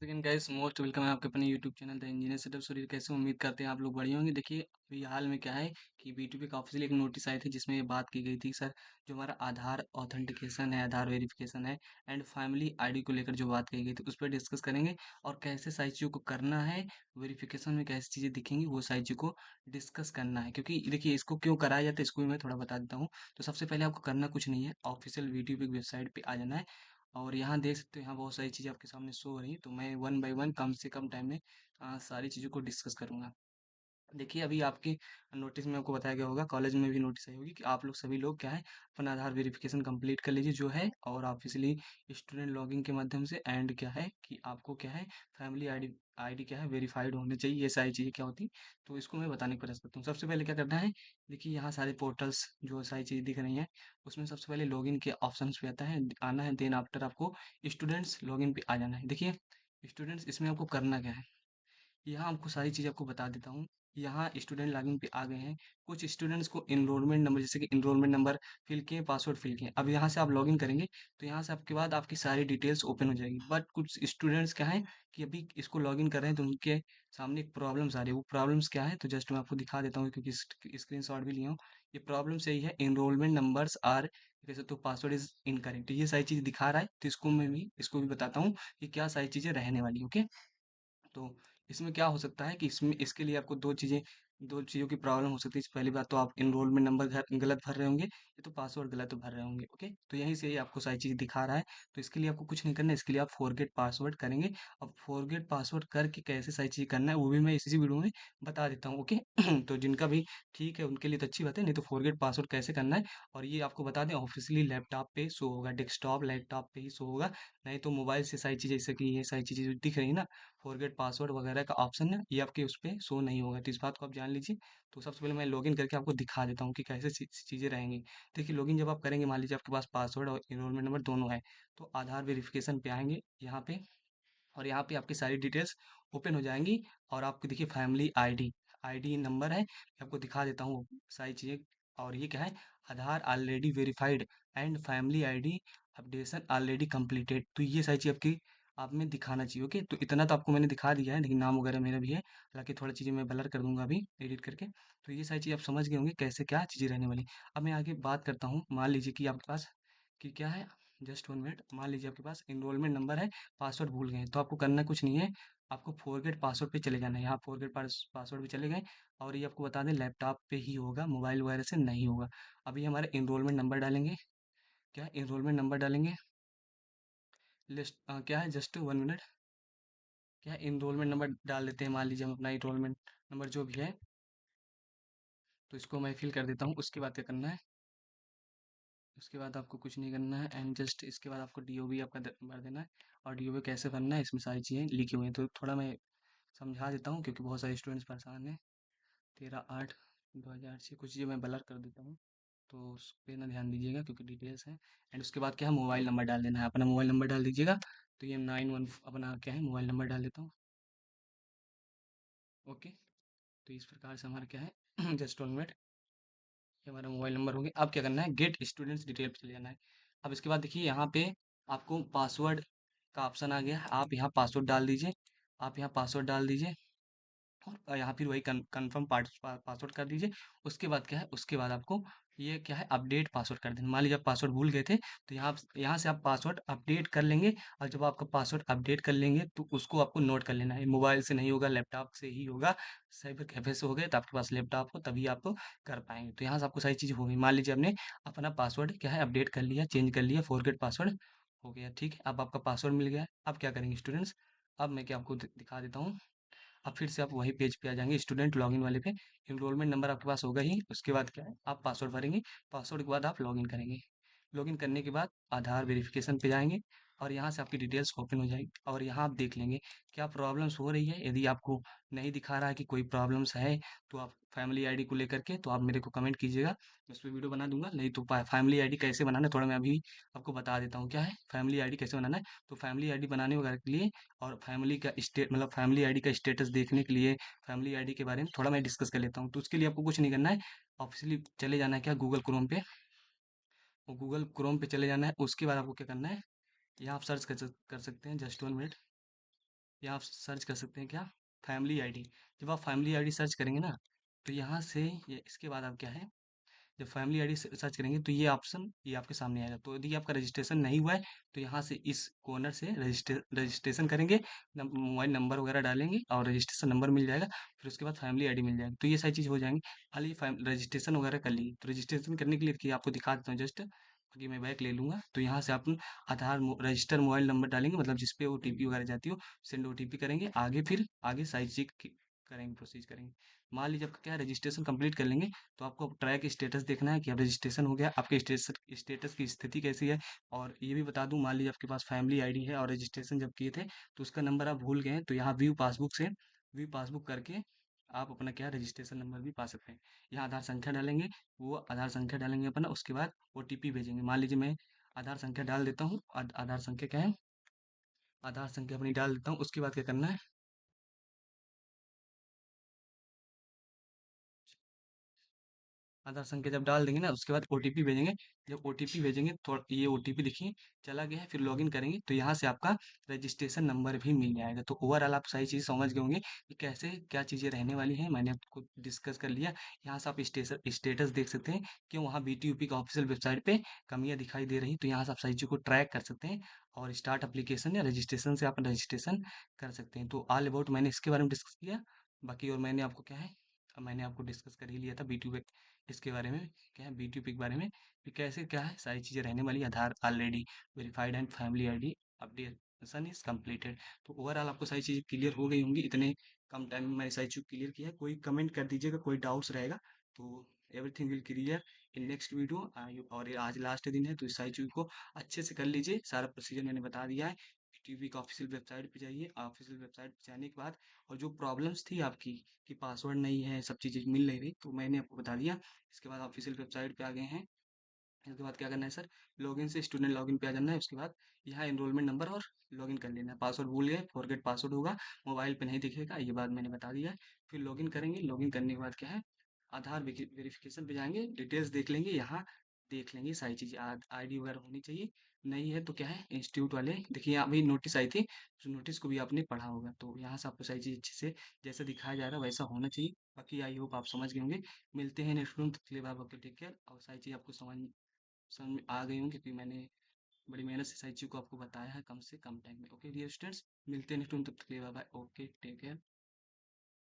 Second guys most welcome है आपके अपने YouTube channel the engineer setup Surya. कैसे उम्मीद करते हैं आप लोग बढ़िया होंगे। देखिए अभी हाल में क्या है कि बीटीपी का ऑफिशियली एक नोटिस आई थी जिसमें ये बात की गई थी सर, जो हमारा आधार ऑथेंटिकेशन है, आधार वेरिफिकेशन है एंड फैमिली आईडी को लेकर जो बात कही गई थी उस पर डिस्कस करेंगे और कैसे सारी चीज़ों को करना है। वेरिफिकेशन में कैसी चीज़ें दिखेंगी वो सारी चीज़ों को डिस्कस करना है, क्योंकि देखिए इसको क्यों कराया जाता है इसको भी मैं थोड़ा बता देता हूँ। तो सबसे पहले आपको करना कुछ नहीं है, ऑफिशियल बीटीपी की वेबसाइट पे आ जाना है और यहाँ देख सकते हो, यहाँ बहुत सारी चीज़ें आपके सामने शो हो रही हैं। तो मैं वन बाय वन कम से कम टाइम में सारी चीज़ों को डिस्कस करूँगा। देखिए अभी आपके नोटिस में आपको बताया गया होगा, कॉलेज में भी नोटिस आई होगी कि आप लोग सभी लोग क्या है अपना आधार वेरिफिकेशन कंप्लीट कर लीजिए जो है, और ऑफिशियली स्टूडेंट लॉगिंग के माध्यम से एंड क्या है कि आपको क्या है फैमिली आईडी आईडी क्या है वेरीफाइड होनी चाहिए। ये सारी चीज़ें क्या होती, तो इसको मैं बताने की प्रयास करता हूँ। सबसे पहले क्या करना है, देखिए यहाँ सारे पोर्टल्स जो सारी चीज़ें दिख रही हैं उसमें सबसे पहले लॉगिन के ऑप्शन पे आता है, आना है। देन आफ्टर आपको स्टूडेंट्स लॉगिन पे आ जाना है। देखिए स्टूडेंट्स इसमें आपको करना क्या है, यहाँ आपको सारी चीज़ आपको बता देता हूँ। यहाँ स्टूडेंट लॉगिन पे आ गए हैं। कुछ स्टूडेंट्स को एनरोलमेंट नंबर, जैसे कि एनरोलमेंट नंबर फिल किए, पासवर्ड फिल किए। अब यहाँ से आप लॉगिन करेंगे तो यहाँ से आपके बाद आपकी सारी डिटेल्स ओपन हो जाएगी। बट कुछ स्टूडेंट्स क्या है कि अभी इसको लॉगिन कर रहे हैं तो उनके सामने एक प्रॉब्लम्स आ रही है। वो प्रॉब्लम्स क्या है तो जस्ट मैं आपको दिखा देता हूँ, क्योंकि स्क्रीन शॉट भी लिया हूँ। ये प्रॉब्लम सही है, एनरोलमेंट नंबर्स आर वैसे तो पासवर्ड इज इनकरेक्ट, ये सारी चीज़ दिखा रहा है। तो इसको भी बताता हूँ कि क्या सारी चीज़ें रहने वाली। ओके, तो इसमें क्या हो सकता है कि इसमें इसके लिए आपको दो चीज़ों की प्रॉब्लम हो सकती है। पहली बात तो आप एनरोलमेंट नंबर गलत भर रहे होंगे, या तो पासवर्ड गलत भर रहे होंगे। ओके, तो यहीं से ही आपको सारी चीज़ दिखा रहा है। तो इसके लिए आपको कुछ नहीं करना है, इसके लिए आप फॉरगेट पासवर्ड करेंगे। अब फॉरगेट पासवर्ड करके कैसे सारी चीज़ करना है वो भी मैं इसी वीडियो में बता देता हूँ। ओके तो जिनका भी ठीक है उनके लिए तो अच्छी बात है, नहीं तो फॉरगेट पासवर्ड कैसे करना है। और ये आपको बता दें ऑफिशियली लैपटॉप पे शो होगा, डेस्कटॉप लैपटॉप पे ही शो होगा। नहीं तो मोबाइल से सारी चीज़ें, जैसे कि ये सारी चीज़ें जो दिख रही है ना, फॉरगेट पासवर्ड वगैरह का ऑप्शन है, ये आपके उस पे शो नहीं होगा। तो इस बात को आप जान लीजिए। तो सबसे पहले मैं लॉगिन करके आपको दिखा देता हूँ कि कैसे चीज़ें रहेंगी। देखिए लॉगिन जब आप करेंगे, मान लीजिए आपके पास पासवर्ड और एनरोलमेंट नंबर दोनों है, तो आधार वेरिफिकेशन पे आएंगे यहाँ पे, और यहाँ पे आपकी सारी डिटेल्स ओपन हो जाएंगी। और आपको देखिए फैमिली आईडी आईडी नंबर है, मैं आपको दिखा देता हूँ सारी चीज़ें। और ये क्या है, Aadhaar already verified and family ID updation already completed. तो ये सारी चीज़ आपकी आप में दिखाना चाहिए। ओके, तो इतना तो आपको मैंने दिखा दिया है, लेकिन नाम वगैरह मेरा भी है, हालांकि थोड़ा चीज़ें मैं ब्लर कर दूंगा अभी एडिट करके। तो ये सारी चीज़ आप समझ गए होंगे कैसे क्या चीज़ें रहने वाली। अब मैं आगे बात करता हूँ। मान लीजिए कि आपके पास कि क्या है, जस्ट वन मिनट, मान लीजिए आपके पास इनरोलमेंट नंबर है, पासवर्ड भूल गए, तो आपको करना कुछ नहीं है। आपको फॉरगेट पासवर्ड पे चले जाना है। यहाँ फॉरगेट पासवर्ड पे चले गए, और ये आपको बता दें लैपटॉप पे ही होगा, मोबाइल वगैरह से नहीं होगा। अभी हमारा इनरोलमेंट नंबर डालेंगे, क्या इनरोलमेंट नंबर डालेंगे, लिस्ट क्या है, जस्ट वन मिनट, क्या इनरोलमेंट नंबर डाल देते हैं। मान लीजिए हम अपना इनरोलमेंट नंबर जो भी है, तो इसको मैं फिल कर देता हूँ। उसके बाद क्या करना है, उसके बाद आपको कुछ नहीं करना है एंड जस्ट इसके बाद आपको डीओबी आपका भर देना है। और डीओबी कैसे भरना है इसमें सारी चीज़ें लिखी हुई हैं, तो थोड़ा मैं समझा देता हूँ क्योंकि बहुत सारे स्टूडेंट्स परेशान हैं। 13/8/2006 कुछ चीज़ें मैं ब्लर कर देता हूँ, तो उस पे ना ध्यान दीजिएगा क्योंकि डिटेल्स हैं। एंड उसके बाद क्या है, मोबाइल नंबर डाल देना है, अपना मोबाइल नंबर डाल दीजिएगा। तो ये 91 अपना क्या है मोबाइल नंबर डाल देता हूँ। ओके, तो इस प्रकार से हमारा क्या है जस्ट वन मिनट, ये हमारा मोबाइल नंबर हो गया। अब क्या करना है, गेट स्टूडेंट्स डिटेल पे चले जाना है। अब इसके बाद देखिए यहाँ पे आपको पासवर्ड का ऑप्शन आ गया है, आप यहाँ पासवर्ड डाल दीजिए। आप यहाँ पासवर्ड डाल दीजिए और यहाँ फिर वही कन्फर्म पासवर्ड कर दीजिए। उसके बाद क्या है, उसके बाद आपको ये क्या है अपडेट पासवर्ड कर देना। मान लीजिए आप पासवर्ड भूल गए थे, तो यहाँ से आप पासवर्ड अपडेट कर लेंगे। और जब आपका पासवर्ड अपडेट कर लेंगे तो उसको आपको नोट कर लेना है। मोबाइल से नहीं होगा, लैपटॉप से ही होगा। साइबर कैफे से हो गए तो आपके पास लैपटॉप हो तभी आप कर पाएंगे। तो यहाँ से आपको सारी चीज़ होगी। मान लीजिए आपने अपना पासवर्ड क्या है अपडेट कर लिया, चेंज कर लिया, फॉरगेट पासवर्ड हो गया। ठीक है, अब आपका पासवर्ड मिल गया है। अब क्या करेंगे स्टूडेंट्स, अब मैं क्या आपको दिखा देता हूँ। अब फिर से आप वही पेज पे आ जाएंगे, स्टूडेंट लॉगिन वाले पे। एनरोलमेंट नंबर आपके पास होगा ही, उसके बाद क्या है आप पासवर्ड भरेंगे। पासवर्ड के बाद आप लॉगिन करेंगे। लॉगिन करने के बाद आधार वेरिफिकेशन पे जाएंगे, और यहाँ से आपकी डिटेल्स ओपन हो जाएगी। और यहाँ आप देख लेंगे क्या प्रॉब्लम्स हो रही है। यदि आपको नहीं दिखा रहा है कि कोई प्रॉब्लम्स है, तो आप फैमिली आईडी को लेकर के तो आप मेरे को कमेंट कीजिएगा, मैं उस पर वीडियो बना दूंगा। नहीं तो फैमिली आईडी कैसे बनाना है थोड़ा मैं अभी आपको बता देता हूँ। क्या है फैमिली आईडी कैसे बनाना है, तो फैमिली आईडी बनाने वगैरह के लिए और फैमिली का मतलब फैमिली आईडी का स्टेटस देखने के लिए फैमिली आईडी के बारे में थोड़ा मैं डिस्कस कर लेता हूँ। तो उसके लिए आपको कुछ नहीं करना है, ऑफिशियली चले जाना है क्या गूगल क्रोम पे। वो गूगल क्रोम पे चले जाना है। उसके बाद आपको क्या करना है, यहाँ आप सर्च कर सकते हैं, जस्ट वन मिनट। या आप सर्च कर सकते हैं क्या, फैमिली आईडी। जब आप फैमिली आईडी सर्च करेंगे ना, तो यहाँ से ये इसके बाद आप क्या है, जब फैमिली आईडी सर्च करेंगे तो ये ऑप्शन ये आपके सामने आएगा। तो यदि आपका रजिस्ट्रेशन नहीं हुआ है तो यहाँ से इस कॉर्नर से रजिस्ट्रेशन करेंगे, मोबाइल नंबर वगैरह डालेंगे और रजिस्ट्रेशन नंबर मिल जाएगा। फिर उसके बाद फैमिली आईडी मिल जाएगी, तो ये सारी चीज़ हो जाएंगी। खाली रजिस्ट्रेशन वगैरह कर लीजिए। तो रजिस्ट्रेशन करने के लिए देखिए आपको दिखा देता हूँ जस्ट, बाकी मैं बैक ले लूँगा। तो यहाँ से आप आधार रजिस्टर मोबाइल नंबर डालेंगे, मतलब जिस पे ओटीपी वगैरह जाती हो, सेंड ओटीपी करेंगे। आगे फिर आगे सारी चीज करेंगे, प्रोसीज करेंगे। मान लीजिए आपका क्या है, रजिस्ट्रेशन कंप्लीट कर लेंगे, तो आपको ट्रैक स्टेटस देखना है कि अब रजिस्ट्रेशन हो गया, आपके स्टेटस स्टेटस की स्थिति कैसी है। और ये भी बता दूं, मान लीजिए आपके पास फैमिली आईडी है और रजिस्ट्रेशन जब किए थे तो उसका नंबर आप भूल गए हैं, तो यहाँ व्यू पासबुक से व्यू पासबुक करके आप अपना क्या रजिस्ट्रेशन नंबर भी पा सकते हैं। यहाँ आधार संख्या डालेंगे, वो आधार संख्या डालेंगे अपना, उसके बाद ओटीपी भेजेंगे। मान लीजिए मैं आधार संख्या डाल देता हूँ, आधार संख्या क्या है, आधार संख्या अपनी डाल देता हूँ। उसके बाद क्या करना है, आधार संख्या जब डाल देंगे ना, उसके बाद ओटीपी भेजेंगे। जब ओटीपी भेजेंगे तो ये ओटीपी देखिए चला गया है। फिर लॉगिन करेंगे तो यहाँ से आपका रजिस्ट्रेशन नंबर भी मिल जाएगा। तो ओवरऑल आप सारी चीज़ समझ गए होंगे कि कैसे क्या चीज़ें रहने वाली हैं, मैंने आपको डिस्कस कर लिया। यहाँ से आप स्टेटस देख सकते हैं कि वहाँ बीटीयूपी का ऑफिशियल वेबसाइट पे कमियाँ दिखाई दे रही, तो यहाँ से आप सारी चीज़ को ट्रैक कर सकते हैं। और स्टार्ट एप्लीकेशन या रजिस्ट्रेशन से आप रजिस्ट्रेशन कर सकते हैं। तो ऑल अबाउट मैंने इसके बारे में डिस्कस किया। बाकी और मैंने आपको क्या है, मैंने आपको डिस्कस कर ही लिया था बीटीयू इसके बारे में, क्या है बीटीपी के बारे में, कि कैसे क्या है सारी चीज़ें रहने वाली। Aadhaar already verified and family ID updation is completed. तो ओवरऑल आपको सारी चीज़ें क्लियर हो गई होंगी। इतने कम टाइम में मैंने सारी चीज़ क्लियर किया है। कोई कमेंट कर दीजिएगा, कोई डाउट्स रहेगा तो everything will clear in next video. और ये आज लास्ट दिन है तो इस सारी चीज़ को अच्छे से कर लीजिए। सारा प्रोसीजर मैंने बता दिया है। टीवी का ऑफिशियल वेबसाइट पे जाइए, ऑफिशियल वेबसाइट पे जाने के बाद और जो प्रॉब्लम्स थी आपकी कि पासवर्ड नहीं है, सब चीज़ें मिल नहीं रही, तो मैंने आपको बता दिया। इसके बाद ऑफिशियल वेबसाइट पे आ गए हैं। इसके बाद क्या करना है सर, लॉगिन से स्टूडेंट लॉगिन पे आ जाना है। उसके बाद यहाँ एनरोलमेंट नंबर और लॉगिन कर लेना है। पासवर्ड भूल गए, फॉरगेट पासवर्ड होगा, मोबाइल पे नहीं दिखेगा, ये बात मैंने बता दिया है। फिर लॉगिन करेंगे, लॉगिन करने के बाद क्या है, आधार वेरिफिकेशन पे जाएंगे, डिटेल्स देख लेंगे, यहाँ देख लेंगे सारी चीज़ें। आईडी वगैरह होनी चाहिए। नहीं है तो क्या है, इंस्टीट्यूट वाले देखिए यहाँ अभी नोटिस आई थी, उस नोटिस को भी आपने पढ़ा होगा। तो यहाँ से आपको सारी चीज़ अच्छे से जैसे दिखाया जा रहा है वैसा होना चाहिए। बाकी आई होप आप समझ गए होंगे। मिलते हैं नेक्स्ट रूम, तक के लिए बाय, ओके, टेक केयर। और सारी चीज़ आपको समझ में आ गई होंगी, क्योंकि मैंने बड़ी मेहनत से सारी चीज़ को आपको बताया है कम से कम टाइम में। ओके डियर स्टूडेंट्स, मिलते हैं नेक्स्ट टाइम, तब तक के लिए bye bye, okay take care.